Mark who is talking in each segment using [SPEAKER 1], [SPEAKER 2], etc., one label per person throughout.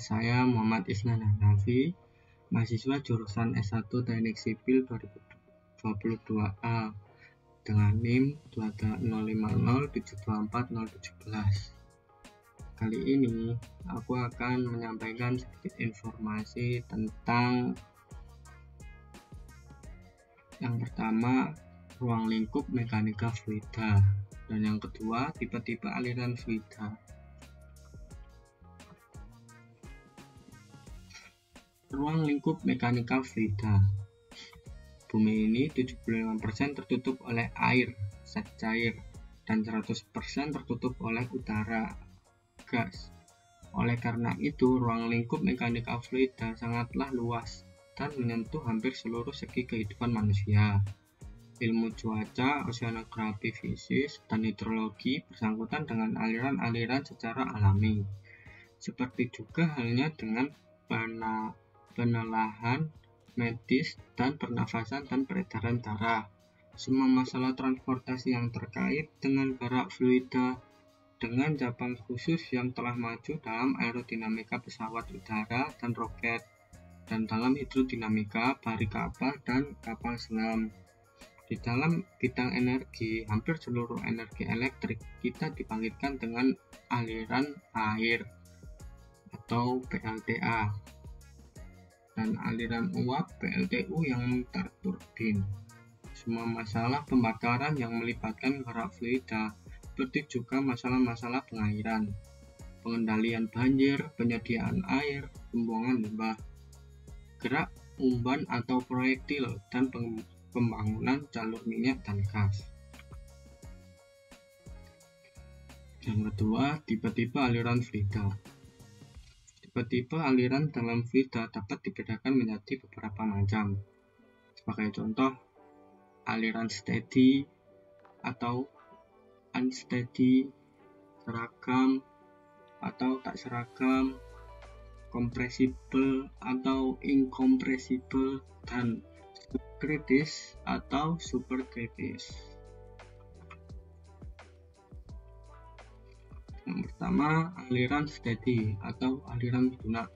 [SPEAKER 1] Saya Muhammad Isnan Hanafi, mahasiswa jurusan S1 Teknik Sipil 2022A dengan NIM 25050724017. Kali ini aku akan menyampaikan sedikit informasi tentang yang pertama, ruang lingkup mekanika fluida, dan yang kedua, tipe-tipe aliran fluida. Ruang lingkup mekanika fluida. Bumi ini 75% tertutup oleh air, zat cair, dan 100% tertutup oleh udara, gas. Oleh karena itu, ruang lingkup mekanika fluida sangatlah luas dan menyentuh hampir seluruh segi kehidupan manusia. Ilmu cuaca, oceanografi, fisik, dan hidrologi bersangkutan dengan aliran-aliran secara alami. Seperti juga halnya dengan penelahan medis dan pernafasan dan peredaran darah. Semua masalah transportasi yang terkait dengan gerak fluida dengan cabang khusus yang telah maju dalam aerodinamika pesawat udara dan roket, dan dalam hidrodinamika bari kapal dan kapal selam. Di dalam bidang energi, hampir seluruh energi elektrik kita dibangkitkan dengan aliran air atau PLTA, dan aliran uap PLTU yang memutar turbin. Semua masalah pembakaran yang melibatkan gerak fluida, seperti juga masalah-masalah pengairan, pengendalian banjir, penyediaan air, pembuangan limbah, gerak umban atau proyektil, dan pembangunan jalur minyak dan gas. Yang kedua, tipe-tipe aliran fluida. Tipe-tipe aliran dalam fluida dapat dibedakan menjadi beberapa macam. Sebagai contoh, aliran steady atau unsteady, seragam atau tak seragam, compressible atau incompressible, dan subkritis atau superkritis. Yang pertama, aliran steady atau aliran lunak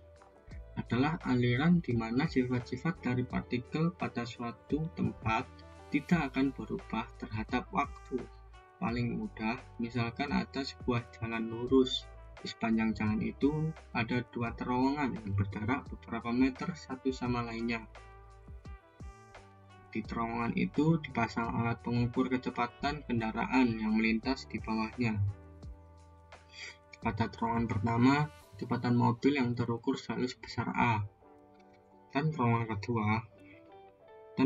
[SPEAKER 1] adalah aliran di mana sifat-sifat dari partikel pada suatu tempat tidak akan berubah terhadap waktu. Paling mudah, misalkan ada sebuah jalan lurus. Di sepanjang jalan itu ada dua terowongan yang berjarak beberapa meter satu sama lainnya. Di terowongan itu dipasang alat pengukur kecepatan kendaraan yang melintas di bawahnya. Pada terowongan pertama, kecepatan mobil yang terukur selalu sebesar A. Dan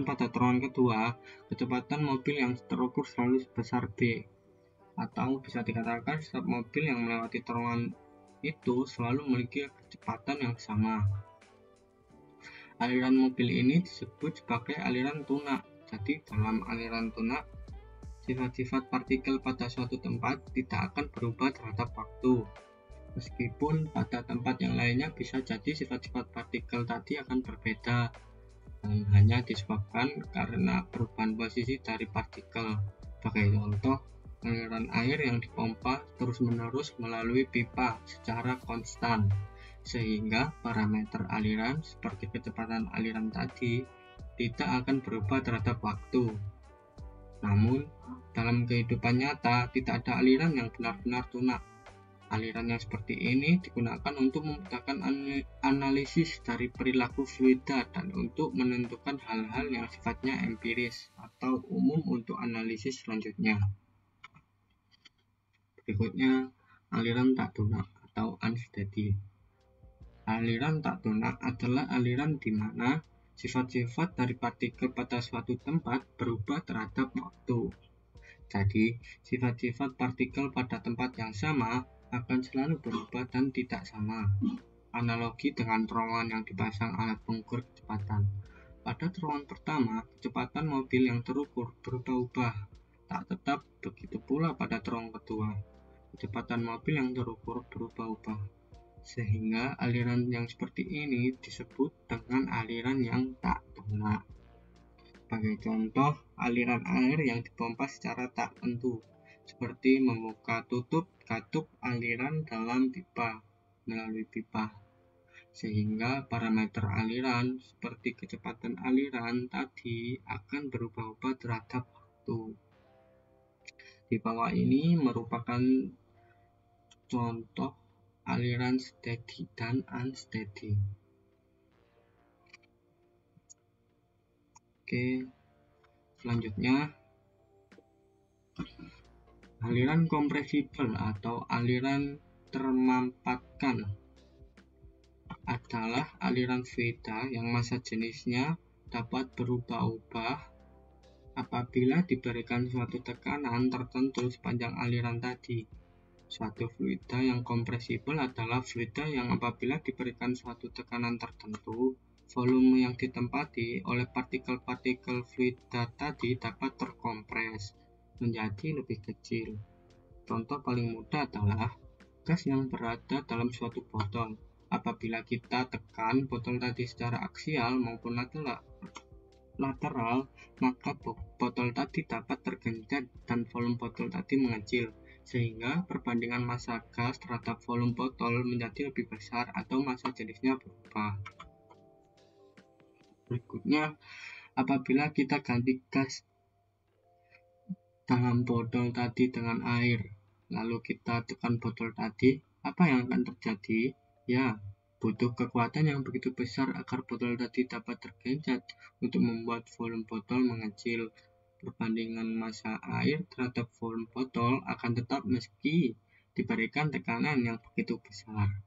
[SPEAKER 1] pada terowongan kedua, kecepatan mobil yang terukur selalu sebesar B. Atau bisa dikatakan setiap mobil yang melewati terowongan itu selalu memiliki kecepatan yang sama. Aliran mobil ini disebut sebagai aliran tunak. Jadi dalam aliran tunak, sifat-sifat partikel pada suatu tempat tidak akan berubah terhadap waktu. Meskipun pada tempat yang lainnya bisa jadi sifat-sifat partikel tadi akan berbeda, dan hanya disebabkan karena perubahan posisi dari partikel. Sebagai contoh, aliran air yang dipompa terus-menerus melalui pipa secara konstan, sehingga parameter aliran seperti kecepatan aliran tadi tidak akan berubah terhadap waktu. Namun, dalam kehidupan nyata tidak ada aliran yang benar-benar tunak. Aliran yang seperti ini digunakan untuk memudahkan analisis dari perilaku fluida dan untuk menentukan hal-hal yang sifatnya empiris atau umum untuk analisis selanjutnya. Berikutnya, aliran tak tunak atau unsteady. Aliran tak tunak adalah aliran di mana sifat-sifat dari partikel pada suatu tempat berubah terhadap waktu. Jadi, sifat-sifat partikel pada tempat yang sama akan selalu berubah dan tidak sama. Analogi dengan terowongan yang dipasang alat pengukur kecepatan. Pada terowongan pertama, kecepatan mobil yang terukur berubah-ubah. Tak tetap, begitu pula pada terowongan kedua. Kecepatan mobil yang terukur berubah-ubah. Sehingga aliran yang seperti ini disebut dengan aliran yang tak tunak. Sebagai contoh, aliran air yang dipompa secara tak tentu, seperti membuka tutup katup aliran dalam pipa melalui pipa. sehingga parameter aliran seperti kecepatan aliran tadi akan berubah-ubah terhadap waktu. Di bawah ini merupakan contoh aliran steady dan unsteady. Oke, selanjutnya aliran kompresibel atau aliran termampatkan adalah aliran fluida yang massa jenisnya dapat berubah-ubah apabila diberikan suatu tekanan tertentu sepanjang aliran tadi. Suatu fluida yang kompresibel adalah fluida yang apabila diberikan suatu tekanan tertentu, volume yang ditempati oleh partikel-partikel fluida tadi dapat terkompres menjadi lebih kecil. Contoh paling mudah adalah gas yang berada dalam suatu botol. Apabila kita tekan botol tadi secara aksial maupun lateral, maka botol tadi dapat tergencet dan volume botol tadi mengecil, sehingga perbandingan massa gas terhadap volume botol menjadi lebih besar atau massa jenisnya berubah. Berikutnya, apabila kita ganti gas dalam botol tadi dengan air, lalu kita tekan botol tadi, apa yang akan terjadi? Ya, butuh kekuatan yang begitu besar agar botol tadi dapat tergencet untuk membuat volume botol mengecil. Perbandingan massa air terhadap volume botol akan tetap meski diberikan tekanan yang begitu besar.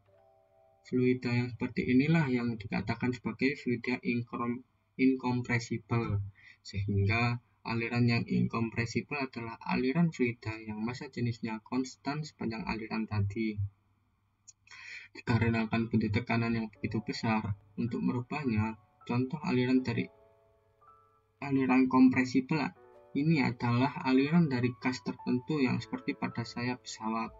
[SPEAKER 1] Fluida yang seperti inilah yang dikatakan sebagai fluida inkompresibel, sehingga aliran yang inkompresibel adalah aliran fluida yang massa jenisnya konstan sepanjang aliran tadi. Dikarenakan butuh tekanan yang begitu besar untuk merubahnya, contoh aliran dari aliran kompresibel ini adalah aliran dari gas tertentu yang seperti pada sayap pesawat.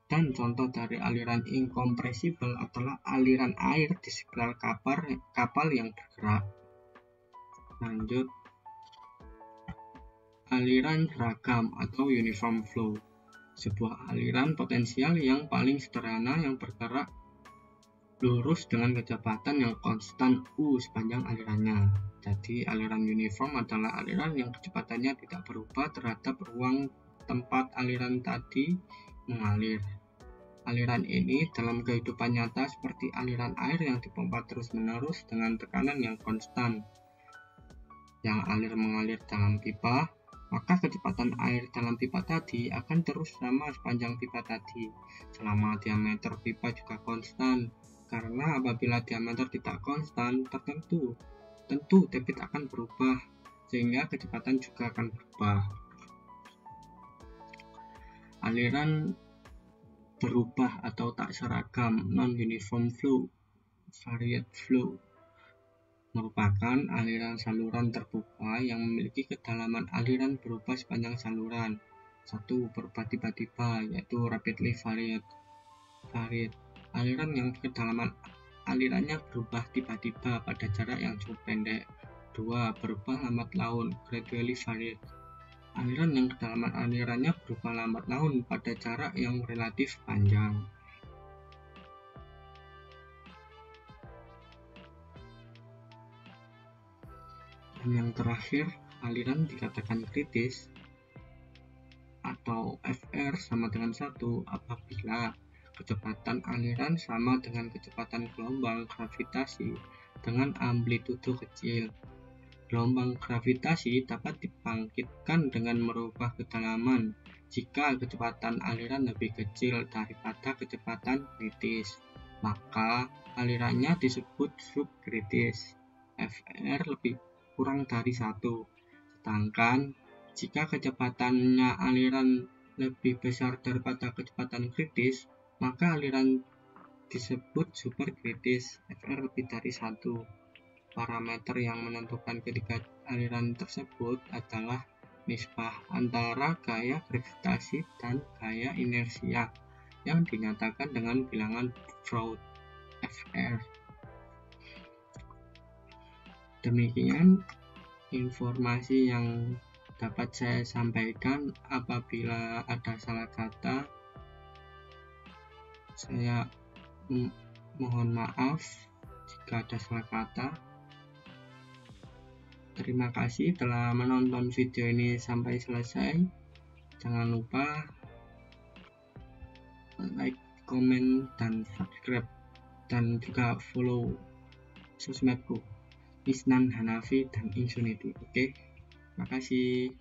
[SPEAKER 1] Dan contoh dari aliran inkompresibel adalah aliran air di sekitar kapal yang bergerak. Lanjut, aliran seragam atau uniform flow, sebuah aliran potensial yang paling sederhana yang bergerak lurus dengan kecepatan yang konstan U sepanjang alirannya. Jadi aliran uniform adalah aliran yang kecepatannya tidak berubah terhadap ruang tempat aliran tadi mengalir. Aliran ini dalam kehidupan nyata seperti aliran air yang dipompa terus-menerus dengan tekanan yang konstan. Yang mengalir dalam pipa, maka kecepatan air dalam pipa tadi akan terus sama sepanjang pipa tadi, selama diameter pipa juga konstan. Karena apabila diameter tidak konstan, tentu debit akan berubah, sehingga kecepatan juga akan berubah. Aliran berubah atau tak seragam, non-uniform flow, varied flow, merupakan aliran saluran terbuka yang memiliki kedalaman aliran berubah sepanjang saluran. Satu, berubah tiba-tiba, yaitu rapidly varied. Aliran yang kedalaman alirannya berubah tiba-tiba pada jarak yang cukup pendek. 2. Berubah lambat laun, gradually varied. Aliran yang kedalaman alirannya berubah lambat laun pada jarak yang relatif panjang. Dan yang terakhir, aliran dikatakan kritis atau FR sama dengan 1 apabila kecepatan aliran sama dengan kecepatan gelombang gravitasi dengan amplitudo kecil. Gelombang gravitasi dapat dibangkitkan dengan merubah kedalaman jika kecepatan aliran lebih kecil daripada kecepatan kritis, maka alirannya disebut subkritis. FR lebih kurang dari 1. Sedangkan jika kecepatannya aliran lebih besar daripada kecepatan kritis, maka aliran disebut superkritis. FR lebih dari 1. Parameter yang menentukan ketiga aliran tersebut adalah nisbah antara gaya gravitasi dan gaya inersia yang dinyatakan dengan bilangan Froude, FR. Demikian informasi yang dapat saya sampaikan. Apabila ada salah kata, saya Mohon maaf jika ada salah kata. Terima kasih telah menonton video ini sampai selesai. Jangan lupa like, komen, dan subscribe, dan juga follow sosmedku Isnan Hanafi dan Insunity. Oke, makasih.